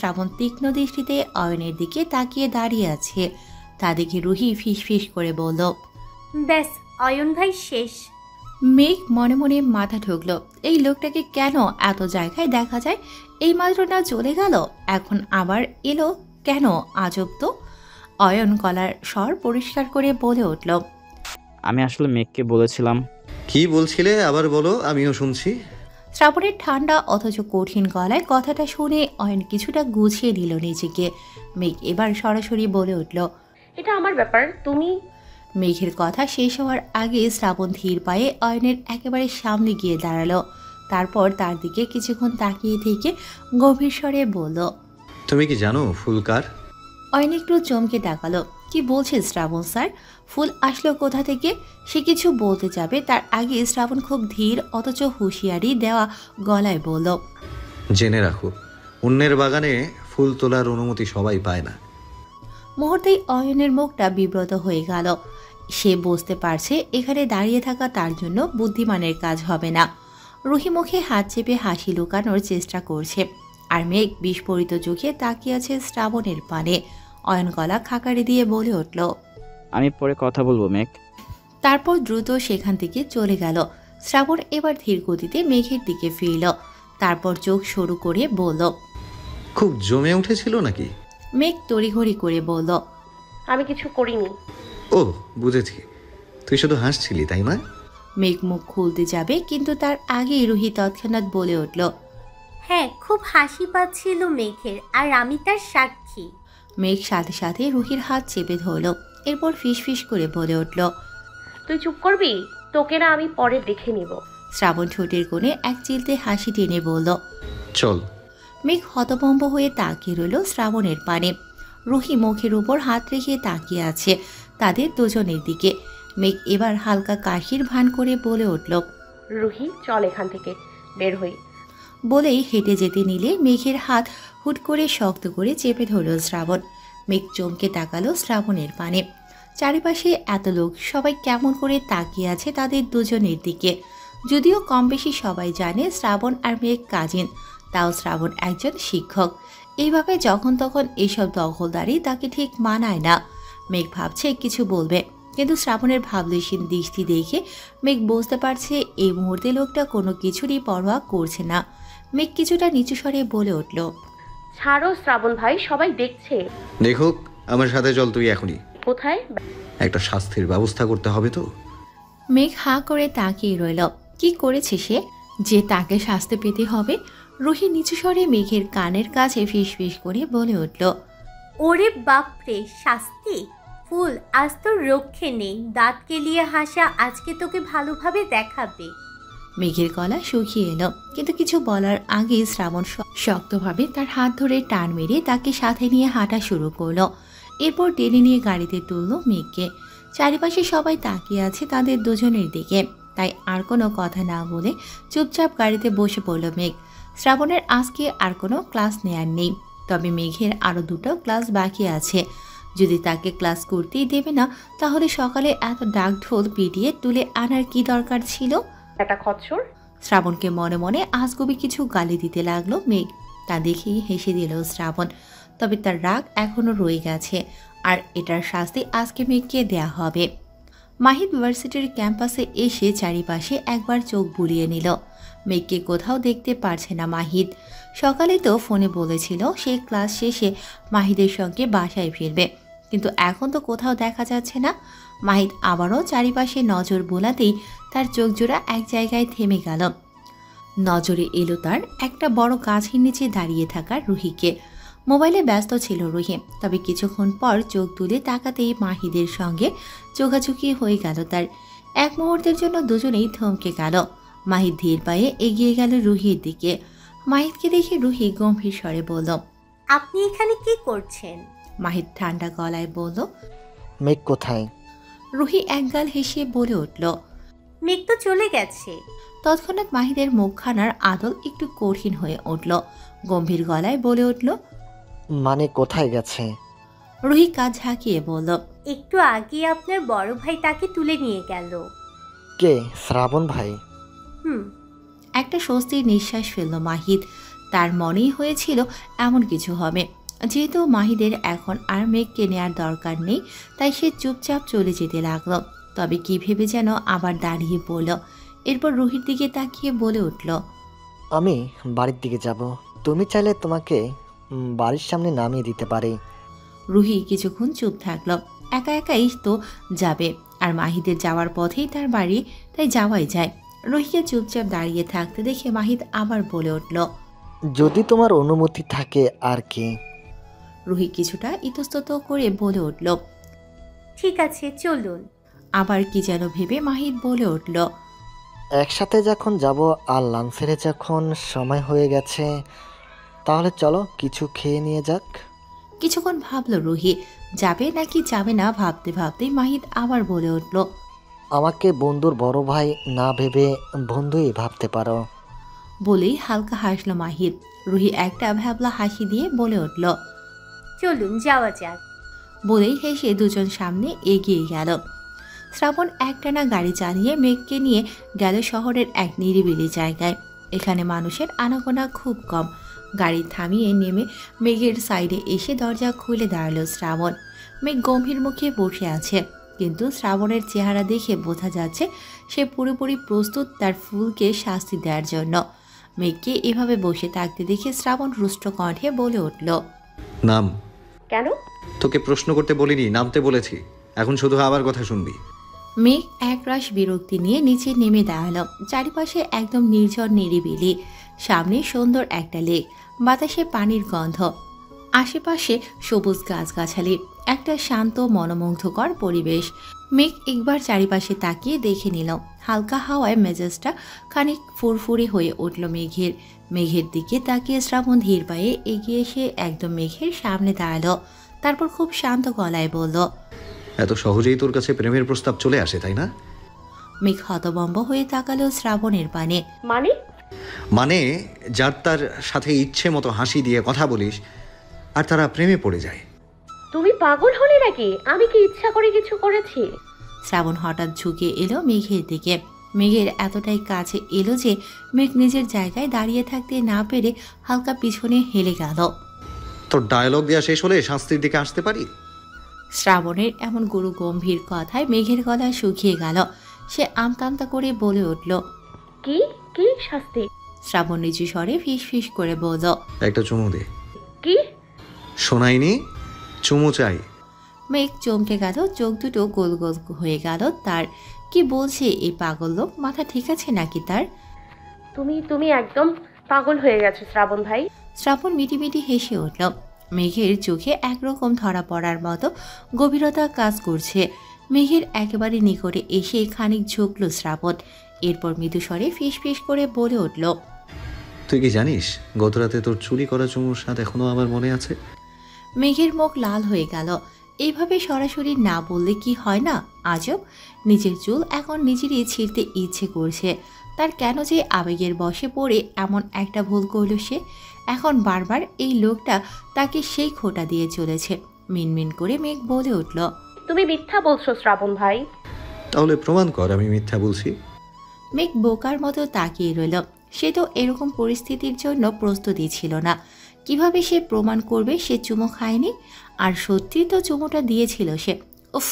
শ্রাবণ তীক্ষ্ণ দৃষ্টিতে অয়নের দিকে তাকিয়ে দাঁড়িয়ে আছে। তা দেখে রুহি ফিসফিস করে বলল, ব্যাস অয়ন ভাই শেষ। মেঘ মনে মনে মাথা ঠুকল, এই লোকটাকে কেন এত জায়গায় দেখা যায়? এই মাত্র না চলে গেল, এখন আবার এলো কেন? আজব তো। অয়ন গলার স্বর পরিষ্কার করে বলে উঠল, আমি আসলে মেঘকে বলেছিলাম। কি বলছিলে আবার বলো, আমিও শুনছি। শ্রাবণের ঠান্ডা অথচ কঠিন গলায় কথাটা শুনে অয়ন কিছুটা গুছিয়ে নিল নিজেকে। মেঘ এবার সরাসরি বলে উঠল, এটা আমার ব্যাপার, তুমি। মেঘের কথা শেষ হওয়ার আগে শ্রাবণ ধীর পায়ে অয়নের একেবারে সামনে গিয়ে দাঁড়ালো। তারপর তার দিকে কিছুক্ষণ তাকিয়ে থেকে গভীর স্বরে বলল, তুমি কি জানো ফুল কার? অয়ন একটু চমকে তাকালো। কি বলছে শ্রাবণ স্যার? ফুল আসলো কোথা থেকে? সে কিছু বলতে যাবে তার আগে শ্রাবণ খুব ধীর অথচ হুঁশিয়ারি দেওয়া গলায় বলল, জেনে রাখো, অন্যের বাগানে ফুল তোলার অনুমতি সবাই পায় না। মুহূর্তেই অয়নের মুখটা বিব্রত হয়ে গেল। সে বুঝতে পারছে এখানে দাঁড়িয়ে থাকা তার জন্য বুদ্ধিমানের কাজ হবে না। রুহি মুখে হাত চেপে হাসি লুকানোর চেষ্টা করছে, আর মেঘ বিস্ফোরিত চোখে তাকিয়ে আছে শ্রাবণের পানে। অয়ন গলা খাকারি দিয়ে বলে উঠল, আমি পরে কথা বলবো মেঘ। তারপর দ্রুত সেখান থেকে চলে গেল। শ্রাবণ এবার ধীর গতিতে মেঘের দিকে ফিরল, তারপর চোখ সরু করে বলল, খুব জমে উঠেছিল নাকি? মেঘ তড়িঘড়ি করে বলল, আমি কিছু করিনি। ও বুঝেছি, তুই শুধু হাসছিলি তাই না? মেঘ মুখ খুলতে যাবে, কিন্তু তার আগেই রুহি তৎক্ষণাৎ বলে উঠল, হ্যাঁ, খুব হাসি পাচ্ছিল মেঘের, আর আমি তার সাক্ষী। মেঘ সাথে সাথে রুহির হাত চেপে ধরল, এরপর ফিসফিস করে বলে উঠল, তুই চুপ করবি? তোকে না আমি পরে দেখে নিব। শ্রাবণ ঠোঁটের কোণে এক চিলতে হাসি টেনে বলল, চল। মেঘ হতভম্ব হয়ে তাকিয়ে রইল শ্রাবণের পানে। রুহি মুখের উপর হাত রেখে তাকিয়ে আছে তাদের দুজনের দিকে। মেঘ এবার হালকা কাশির ভান করে বলে উঠল, রুহি চল এখান থেকে, বের হই। বলেই হেঁটে যেতে নিলে মেঘের হাত হুট করে শক্ত করে চেপে ধরল শ্রাবণ। মেঘ চমকে তাকালো শ্রাবণের পানে। চারিপাশে এত লোক, সবাই কেমন করে তাকিয়ে আছে তাদের দুজনের দিকে। যদিও কম বেশি সবাই জানে শ্রাবণ আর মেঘ কাজিন, তাও শ্রাবণ একজন শিক্ষক। এইভাবে যখন তখন এসব দখলদারি তাকে ঠিক মানায় না। মেঘ ভাবছে কিছু বলবে, কিন্তু শ্রাবণের ভাবলেশীন দৃষ্টি দেখে মেঘ বুঝতে পারছে এই মুহূর্তে লোকটা কোনো কিছুরই পরোয়া করছে না। মেঘ কিছুটা নিচু স্বরে বলে উঠল, ছাড়ো শ্রাবণ ভাই, সবাই দেখছে। দেখুক, আমার সাথে চল তুই এখনই। কোথায়? একটা শাস্তির ব্যবস্থা করতে হবে তো। মেঘ হাঁ করে তাকিয়ে রইল। কি করেছে সে যে তাকে শাস্তি পেতে হবে? রুহি নিচু স্বরে মেঘের কানের কাছে ফিসফিস করে বলে উঠল, ওরে বাপরে, শাস্তি? ফুল, আজ তোর রক্ষে নেই। দাঁত কেলিয়ে হাসা আজকে তোকে ভালোভাবে দেখাবে। মেঘের গলা শুকিয়ে এলো, কিন্তু কিছু বলার আগে শ্রাবণ শক্তভাবে তার হাত ধরে টান মেরে তাকে সাথে নিয়ে হাঁটা শুরু করলো। এরপর টেনে নিয়ে গাড়িতে তুলল মেঘকে। চারিপাশে সবাই তাকিয়ে আছে তাদের দুজনের দিকে, তাই আর কোনো কথা না বলে চুপচাপ গাড়িতে বসে পড়ল মেঘ। শ্রাবণের আজকে আর কোনো ক্লাস নেয়ার নেই, তবে মেঘের আরও দুটো ক্লাস বাকি আছে। যদি তাকে ক্লাস করতেই দেবে না, তাহলে সকালে এত ডাক ঢোল পিটিয়ে তুলে আনার কি দরকার ছিল? একটা খচ্চর। শ্রাবণকে মনে মনে আজগুবি কিছু গালি দিতে লাগলো মেঘ। তা দেখেই হেসে দিল শ্রাবণ, তবে তার রাগ এখনো রয়ে গেছে, আর এটার শাস্তি আজকে মেঘকে দেয়া হবে। মাহিদ ভার্সিটির ক্যাম্পাসে এসে চারিপাশে একবার চোখ বুলিয়ে নিল। মেঘকে কোথাও দেখতে পারছে না মাহিদ। সকালে তো ফোনে বলেছিল সে ক্লাস শেষে মাহিদের সঙ্গে বাসায় ফিরবে, কিন্তু এখন তো কোথাও দেখা যাচ্ছে না। মাহিদ আবারও চারিপাশে নজর বোলাতেই তার চোখ জোড়া এক জায়গায় থেমে গেল। নজরে এলো তার একটা বড় গাছের নিচে দাঁড়িয়ে থাকা রুহিকে। মোবাইলে ব্যস্ত ছিল রুহি, তবে কিছুক্ষণ পর চোখ তুলে তাকাতেই মাহিদের সঙ্গে চোখাচোখি হয়ে গেল তার। এক মুহূর্তের জন্য দুজনেই থমকে গেল। মাহিদ ধীর পায়ে এগিয়ে গেল রুহির দিকে। মাহিদকে দেখে রুহি গম্ভীর স্বরে বলল, আপনি এখানে কি করছেন? মাহিদ ঠান্ডা গলায় বলল, মেঘ কোথায়? রুহি একগাল হেসে বলে উঠল, মেঘ তো চলে গেছে। তৎক্ষণাৎ মাহিদের মুখখানার আদল একটু কঠিন হয়ে উঠল। গম্ভীর গলায় বলে উঠল, মানে কোথায় গেছে? রুহি কাজ ঝাঁকিয়ে বলল, একটু আগে আপনার বড় ভাই তাকে তুলে নিয়ে গেল। কে? শ্রাবণ ভাই? হুম। একটা স্বস্তির নিঃশ্বাস ফেলল মাহিদ। তার মনেই হয়েছিল এমন কিছু হবে। যেহেতু মাহিদের এখন আর মেঘকে নেয়ার দরকার নেই, তাই সে চুপচাপ চলে যেতে লাগলো। তবে কি ভেবে যেন আবার দাঁড়িয়ে পড়ল। এরপর রুহির দিকে তাকিয়ে বলে উঠল, আমি বাড়ির দিকে যাব। তুমি চাইলে তোমাকে বাড়ির সামনে নামিয়ে দিতে পারি। রুহি কিছুক্ষণ চুপ থাকলো। একা একাই তো যাবে, আর মাহিদের যাওয়ার পথেই তার বাড়ি, তাই যাওয়াই যায়। রুহিকে চুপচাপ দাঁড়িয়ে থাকতে দেখে মাহিদ আবার বলে উঠল, যদি তোমার অনুমতি থাকে আর কি। রুহি কিছুটা ইতস্তত করে বলে উঠল। ঠিক আছে, চলুন। আবার কি যেন ভেবে মাহিদ বলে উঠল, একসাথে যখন যাব আর লাঞ্চের যখন সময় হয়ে গেছে, তাহলে চলো কিছু খেয়ে নিয়ে যাক। কিছুক্ষণ ভাবল রুহি, যাবে নাকি যাবে না। ভাবতে ভাবতেই মাহিদ আবার বলে উঠল, আমাকে বন্ধুর বড় ভাই না ভেবে বন্ধুই ভাবতে পারো। বলেই হালকা হাসলো মাহিদ। রুহি একটা ভ্যাবলা হাসি দিয়ে বলে উঠল, চলুন যাওয়া যাক। বলেই হেসে দুজন সামনে এগিয়ে গেল। শ্রাবণ একটানা গাড়ি চালিয়ে মেঘকে নিয়ে গেল শহরের এক নিরিবিলি জায়গায়। এখানে মানুষের আনাগোনা খুব কম। গাড়ি থামিয়ে নেমে মেঘের সাইডে এসে দরজা খুলে দাঁড়ালো শ্রাবণ। মেঘ গম্ভীর মুখে বসে আছে, কিন্তু শ্রাবণের চেহারা দেখে বোঝা যাচ্ছে সে পুরোপুরি প্রস্তুত তার ফুলকে শাস্তি দেওয়ার জন্য। মেঘকে এভাবে বসে থাকতে দেখে শ্রাবণ রুষ্ট কণ্ঠে বলে উঠল, নাম। কেন? তোকে প্রশ্ন করতে বলিনি, নামতে বলেছি। এখন শুধু আবার কথা শুনবি। মেঘ একরাশ বিরক্তি নিয়ে নিচে নেমে দাঁড়ালো। চারিপাশে একদম নির্জন নিরিবিলি। সামনে সুন্দর একটা লেক, বাতাসে পানির গন্ধ, আশেপাশে সবুজ গাছগাছালি, একটা শান্ত মনোমুগ্ধকর পরিবেশ। মেঘ একবার চারিপাশে তাকিয়ে দেখে নিল। হালকা হাওয়ায় মেজাজটা খানিক ফুরফুরে হয়ে উঠল মেঘের। মেঘের দিকে তাকিয়ে শ্রাবণ ধীর পায়ে এগিয়ে এসে একদম মেঘের সামনে দাঁড়ালো। তারপর খুব শান্ত গলায় বলল, এত সহজেই তোর কাছে প্রেমের প্রস্তাব চলে আসে, তাই না? মেঘ হতবম্ব হয়ে তাকালো শ্রাবণের পানে। মানে? মানে যার তার সাথে ইচ্ছে মতো হাসি দিয়ে কথা বলিস আর তারা প্রেমে পড়ে যায়। তুমি পাগল হলে নাকি? আমি কি ইচ্ছা করে কিছু করেছি? শ্রাবণ হঠাৎ ঝুঁকে এলো মেঘের দিকে। মেঘের এতটাই কাছে এলো যে মেঘ নিজের জায়গায় দাঁড়িয়ে থাকতে না পেরে হালকা পিছনে হেলে গেল। তোর ডায়লগ দেওয়া শেষ হলে শাস্তির দিকে আসতে পারি। শ্রাবণের এমন গুরু গম্ভীর কথায় মেঘের গলা শুকিয়ে গেল। সে আমতামতা করে বলে উঠল, কি কি শাস্তি? শ্রাবণ নিচু স্বরে ফিস ফিস করে বলল, একটা চুমু দে। কি? শোনাইনি? চুমু চাই। মেঘ চমকে গেল, চোখ দুটো গোল গোল হয়ে গেল তার। কি বলছে এই পাগল লোক? মাথা ঠিক আছে নাকি তার? তুমি তুমি একদম পাগল হয়ে গেছো শ্রাবণ ভাই। শ্রাবণ মিটিমিটি হেসে উঠল। মেঘের চোখে একরকম ধরা পড়ার মতো গভীরতা কাজ করছে। মেঘের একেবারে নিকটে এসে খানিক ঝুঁকল শ্রাবণ। এরপর মৃদুস্বরে ফিস ফিস করে বলে উঠল, তুই কি জানিস গতরাতে তোর চুরি করা চুমুর স্বাদ এখনো আমার মনে আছে? মেঘের মুখ লাল হয়ে গেল। এইভাবে সরাসরি না বললে কি হয় না? আজব, নিজের চুল এখন নিজেরই ছিঁড়তে ইচ্ছে করছে। তার কেন যে আবেগের বশে পড়ে এমন একটা ভুল করল সে। এখন বারবার এই লোকটা তাকে সেই খোঁটা দিয়ে চলেছে। মিনমিন করে মেঘ বলে উঠল, তুমি মিথ্যা বলছো শ্রাবণ ভাই। তাহলে প্রমাণ কর আমি মিথ্যা বলছি। মেঘ বোকার মতো তাকিয়ে রইল। সে তো এরকম পরিস্থিতির জন্য প্রস্তুতি ছিল না। কিভাবে সে প্রমাণ করবে সে চুমো খায়নি? আর সত্যি তো চুমোটা দিয়েছিল সে। উফ,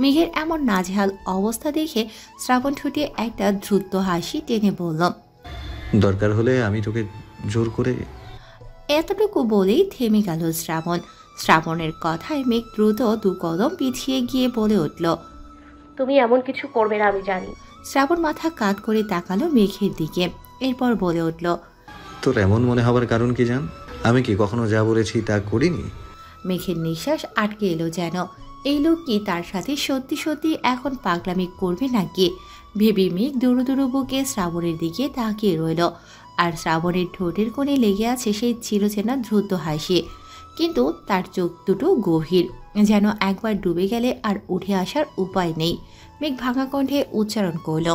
মেঘের এমন নাজেহাল অবস্থা দেখে শ্রাবণ ঠুটে একটা দ্রুত হাসি টেনে বলল, দরকার হলে আমি তোকে জোর করে। এতটুকু বলেই থেমে গেল শ্রাবণ। শ্রাবণের কথায় মেঘ দ্রুত দু কদম পিছিয়ে গিয়ে বলে উঠল, তুমি এমন কিছু করবে না আমি জানি। শ্রাবণ মাথা কাত করে তাকালো মেঘের দিকে। এরপর বলে উঠল, তোর এমন মনে হওয়ার কারণ কি জান? আমি কি কখনো যা বলেছি তা করিনি? মেঘের নিঃশ্বাস আটকে এলো যেন। এই লোক কি তার সাথে সত্যি সত্যি এখন পাগলামি করবে নাকি? ভেবে মেঘ দুরু দুরু বুকে শ্রাবণের দিকে তাকিয়ে রইল। আর শ্রাবণের ঠোঁটের কোণে লেগে আছে সেই চিরচেনা দ্রুত হাসি। কিন্তু তার চোখ দুটো গভীর, যেন একবার ডুবে গেলে আর উঠে আসার উপায় নেই। মেঘ ভাঙা কণ্ঠে উচ্চারণ করল,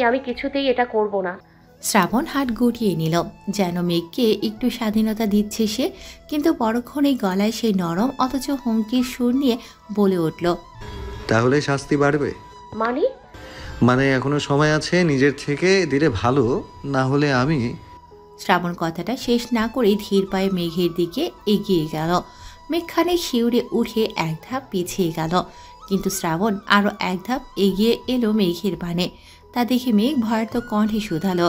আমি কিছুতেই এটা করব না। শ্রাবণ হাত গুটিয়ে নিল, যেন মেঘকে একটু স্বাধীনতা দিচ্ছে সে। কিন্তু পরক্ষণেই গলায় সেই নরম অথচ হুমকির সুর নিয়ে বলে উঠল, তাহলে শাস্তি বাড়বে? মানে এখনো সময় আছে, নিজের থেকে দিলে ভালো, না হলে আমি। শ্রাবণ কথাটা শেষ না করে ধীর পায়ে মেঘের দিকে এগিয়ে গেল। মেঘখানে শিউরে উঠে এক ধাপ পিছিয়ে গেল, কিন্তু শ্রাবণ আরও এক ধাপ এগিয়ে এলো মেঘের পানে। তা দেখে মেঘ ভয়ার্থ কণ্ঠে শুধালো,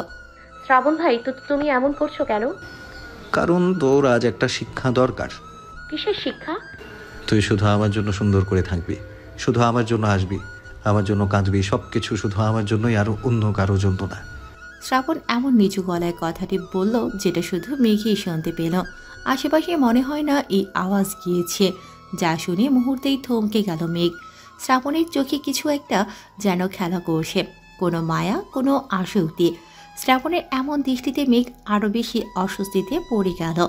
শ্রাবণ ভাই, তুমি এমন করছো কেন? কারণ তোর আজ একটা শিক্ষা দরকার। কিসের শিক্ষা? তুই শুধু আমার জন্য সুন্দর করে থাকবি, শুধু আমার জন্য আসবি, আমার জন্য কাঁদবি, সব কিছু শুধু আমার জন্যই, আর অন্য কারো জন্য না। শ্রাবণ এমন নিচু গলায় কথাটি বলল যেটা শুধু মেঘেই শুনতে পেল। আশেপাশে মনে হয় না এই আওয়াজ গিয়েছে, যা শুনে মুহূর্তেই থমকে গেল মেঘ। শ্রাবণের চোখে কিছু একটা যেন খেলা করছে, কোনো মায়া, কোনো আসক্তি। শ্রাবণের এমন দৃষ্টিতে মেঘ আরও বেশি অস্বস্তিতে পড়ে গেল।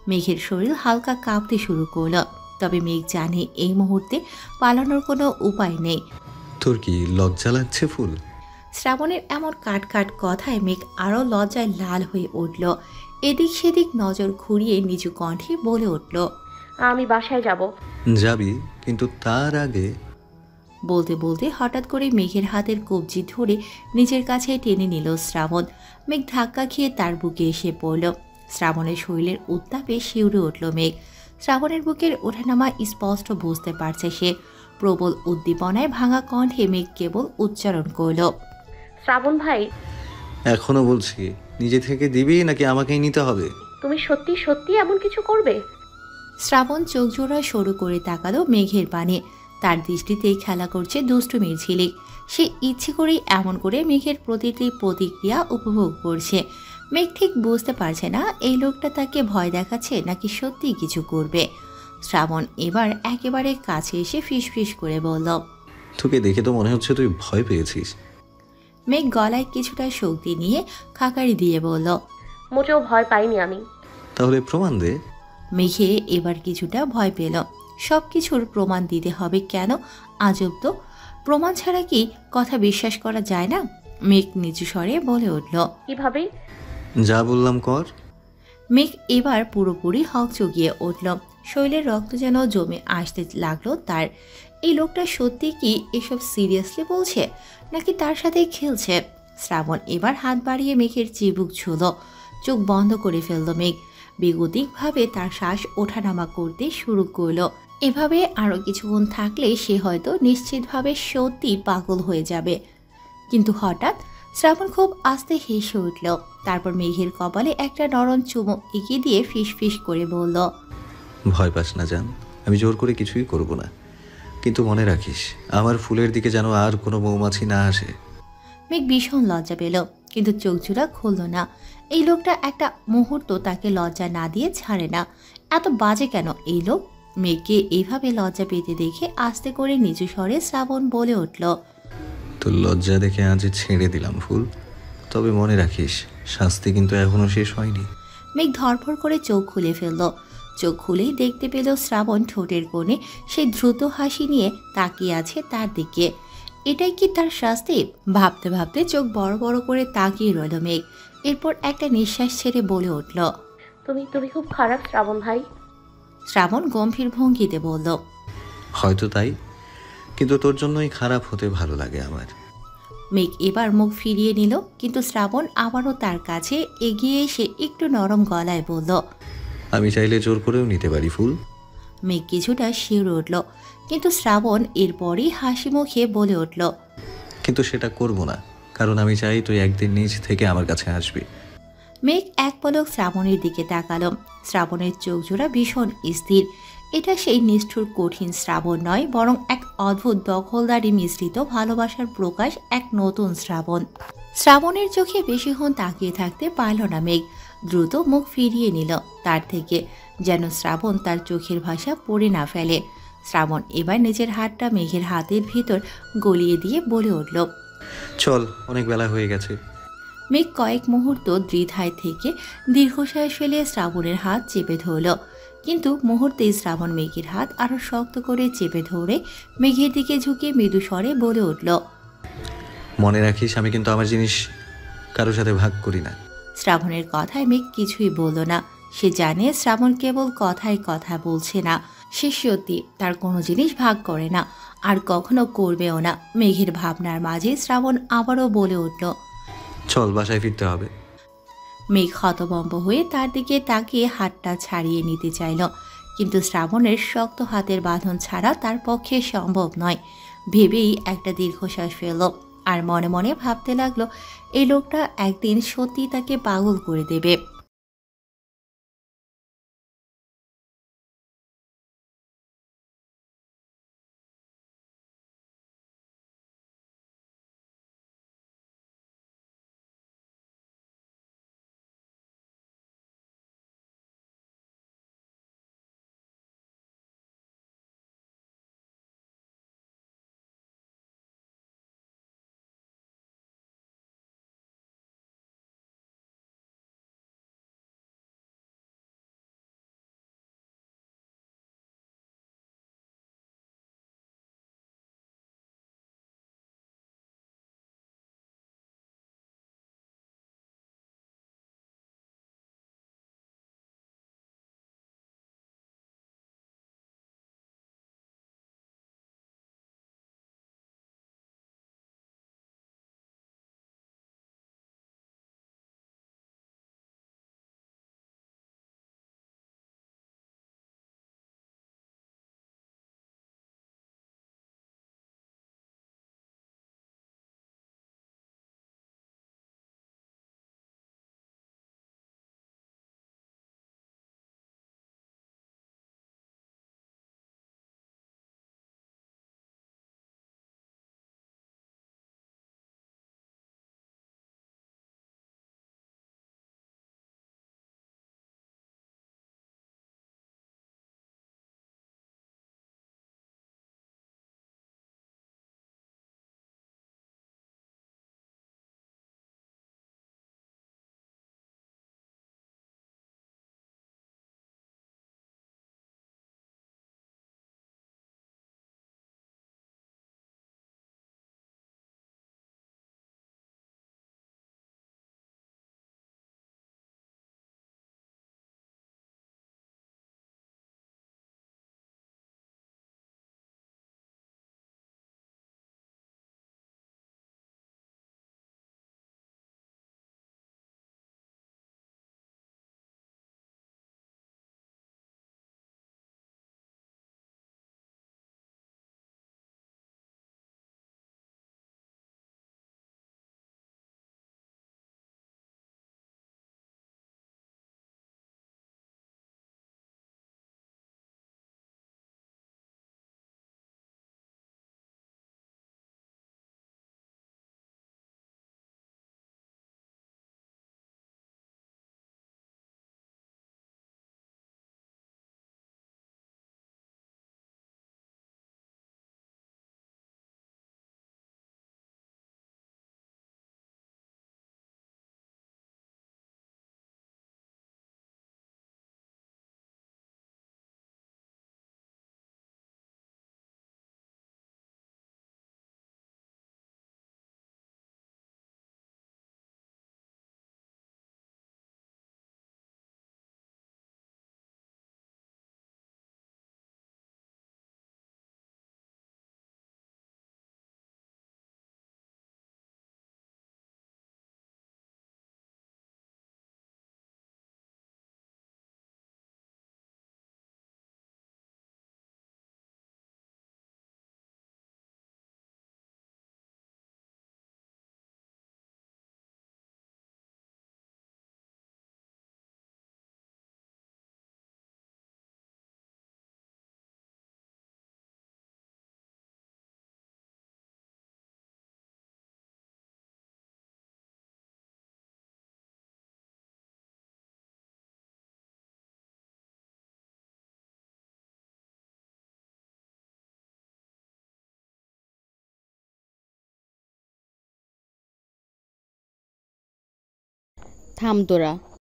মেঘের শরীর হালকা কাঁপতে শুরু করলো, তবে মেঘ জানে এই মুহূর্তে পালানোর কোনো উপায় নেই। তোর কি লজ্জা লাগছে ফুল? শ্রাবণের এমন কাট কাট কথায় মেঘ আরও লজ্জায় লাল হয়ে উঠল। এদিক সেদিক নজর ঘুরিয়ে নিচু কণ্ঠে বলে উঠল, আমি বাসায় যাব। যাবি, কিন্তু তার আগে। বলতে বলতে হঠাৎ করে মেঘের হাতের কবজি ধরে নিজের কাছে টেনে নিল শ্রাবণ। মেঘ ধাক্কা খেয়ে তার বুকে এসে পড়ল। শ্রাবণের শরীরের উত্তাপে শিউরে উঠল মেঘ। শ্রাবণের বুকের ওঠানামা স্পষ্ট বুঝতে পারছে সে। প্রবল উদ্দীপনায় ভাঙা কণ্ঠে মেঘ কেবল উচ্চারণ করল, শ্রাবণ ভাই, এখনো বলছি, নিজে থেকে দিবি নাকি আমাকেই নিতে হবে? তুমি সত্যি সত্যি এমন কিছু করবে? শ্রাবণ চোখ জোড়া সরু করে তাকালো মেঘের পানে। তার দৃষ্টিতে খেলা করছে দুষ্টুমির ঝিলিক। সে ইচ্ছে করেই এমন করে মেঘের প্রতিটি প্রতিক্রিয়া উপভোগ করছে। মেঘ ঠিক বুঝতে পারছে না এই লোকটা তাকে ভয় দেখাচ্ছে নাকি সত্যিই কিছু করবে। শ্রাবণ এবার একেবারে কাছে এসে ফিসফিস করে বলল, তোকে দেখে তো মনে হচ্ছে তুই ভয় পেয়েছিস। মেঘ গলায় কিছুটা শক্তি নিয়ে খাকারি দিয়ে বলল, মোটেও ভয় পাইনি আমি। তাহলে প্রমাণ দে। মেঘে এবার কিছুটা ভয় পেল। সব কিছুর প্রমাণ দিতে হবে কেন? আজব তো, প্রমাণ ছাড়া কি কথা বিশ্বাস করা যায় না? মেঘ নিচু স্বরে বলে উঠল, কিভাবে? যা বললাম কর। মেঘ এবার পুরোপুরি হকচকিয়ে উঠল। শরীরের রক্ত যেন জমে আসতে লাগলো তার। এই লোকটা সত্যি কি এসব সিরিয়াসলি বলছে নাকি তার সাথে খেলছে? শ্রাবণ এবার হাত বাড়িয়ে মেঘের চিবুক ছুঁল। চোখ বন্ধ করে ফেলল মেঘ। বেগতিকভাবে তার শ্বাস ওঠানামা করতে শুরু করলো। এভাবে আরও কিছুক্ষণ থাকলে সে হয়তো নিশ্চিতভাবে সত্যি পাগল হয়ে যাবে। কিন্তু হঠাৎ শ্রাবণ খুব আস্তে হেসে উঠল। তারপর মেঘের কপালে একটা নরম চুমু এগিয়ে দিয়ে ফিস ফিস করে বলল, ভয় পাস না জান, আমি জোর করে কিছুই করব না, কিন্তু মনে রাখিস আমার ফুলের দিকে যেন আর কোনো মৌমাছি না আসে। মেঘ ভীষণ লজ্জা পেল, কিন্তু চোখ জোড়া খুলল না। এই লোকটা একটা মুহূর্ত তাকে লজ্জা না দিয়ে ছাড়ে না। এত বাজে কেন এই লোক? মেঘকে এইভাবে লজ্জা পেতে দেখে আস্তে করে নিচু স্বরে শ্রাবণ বলে উঠল, তোর লজ্জা দেখে আজ ছেড়ে দিলাম ফুল, তবে মনে রাখিস শাস্তি কিন্তু এখনো শেষ হয়নি। মেঘ ধরফর করে চোখ খুলে ফেলল। চোখ খুলেই দেখতে পেল শ্রাবণ ঠোঁটের কোণে সেই দ্রুত হাসি নিয়ে তাকিয়ে আছে তার দিকে। এটাই কি তার শাস্তি? ভাবতে ভাবতে চোখ বড় বড় করে তাকিয়ে রইল মেঘ। এরপর একটা নিঃশ্বাস ছেড়ে বলে উঠল, তুমি খুব খারাপ শ্রাবণ ভাই। শ্রাবণ গম্ভীর ভঙ্গিতে বলল, হয়তো তাই, কিন্তু তোর জন্যই খারাপ হতে ভালো লাগে আমার। মেঘ এবার মুখ ফিরিয়ে নিল, কিন্তু শ্রাবণ আবারও তার কাছে এগিয়ে এসে একটু নরম গলায় বলল, আমি চাইলে জোর করেও নিতে পারি ফুল। মেঘ কিছুটা শিউরে উঠল, কিন্তু শ্রাবণ এরপরই হাসি মুখে বলে উঠল, কিন্তু সেটা করব না, কারণ আমি চাই তুই একদিন নিজ থেকে আমার কাছে আসবি। মেঘ এক পলক শ্রাবণের দিকে তাকালো। শ্রাবণের চোখ জোড়া ভীষণ স্থির। এটা সেই নিষ্ঠুর কঠিন শ্রাবণ নয়, বরং এক অদ্ভুত দখলদারি মিশ্রিত ভালোবাসার প্রকাশ, এক নতুন শ্রাবণ। শ্রাবণের চোখে বেশিক্ষণ তাকিয়ে থাকতে পারল না মেঘ। দ্রুত মুখ ফিরিয়ে নিল তার থেকে, যেন শ্রাবণ তার চোখের ভাষা পড়ে না ফেলে। শ্রাবণ এবার নিজের হাতটা মেঘের হাতের ভিতর গলিয়ে দিয়ে বলে উঠল, চল, অনেক বেলা হয়ে গেছে। মেঘ কয়েক মুহূর্ত দ্বিধায় থেকে দীর্ঘশ্বাস ফেলে শ্রাবণের হাত চেপে ধরল, কিন্তু মুহূর্তেই শ্রাবণ মেঘের হাত আরো শক্ত করে চেপে ধরে মেঘের দিকে ঝুঁকে মৃদু স্বরে বলে উঠল, মনে রাখিস আমি কিন্তু আমার জিনিস কারোর সাথে ভাগ করি না। শ্রাবণের কথায় মেঘ কিছুই বলল না। সে জানে শ্রাবণ কেবল কথায় কথা বলছে না, সে সত্যি তার কোনো জিনিস ভাগ করে না, আর কখনো করবেও না। মেঘের ভাবনার মাঝে শ্রাবণ আবারও বলে উঠল, চল, বাসায় ফিরতে হবে। মেঘ হতভম্ব হয়ে তার দিকে তাকিয়ে হাতটা ছাড়িয়ে নিতে চাইল, কিন্তু শ্রাবণের শক্ত হাতের বাঁধন ছাড়া তার পক্ষে সম্ভব নয় ভেবেই একটা দীর্ঘশ্বাস ফেলল। আর মনে মনে ভাবতে লাগলো এই লোকটা একদিন সত্যি তাকে পাগল করে দেবে। থাম তোরা।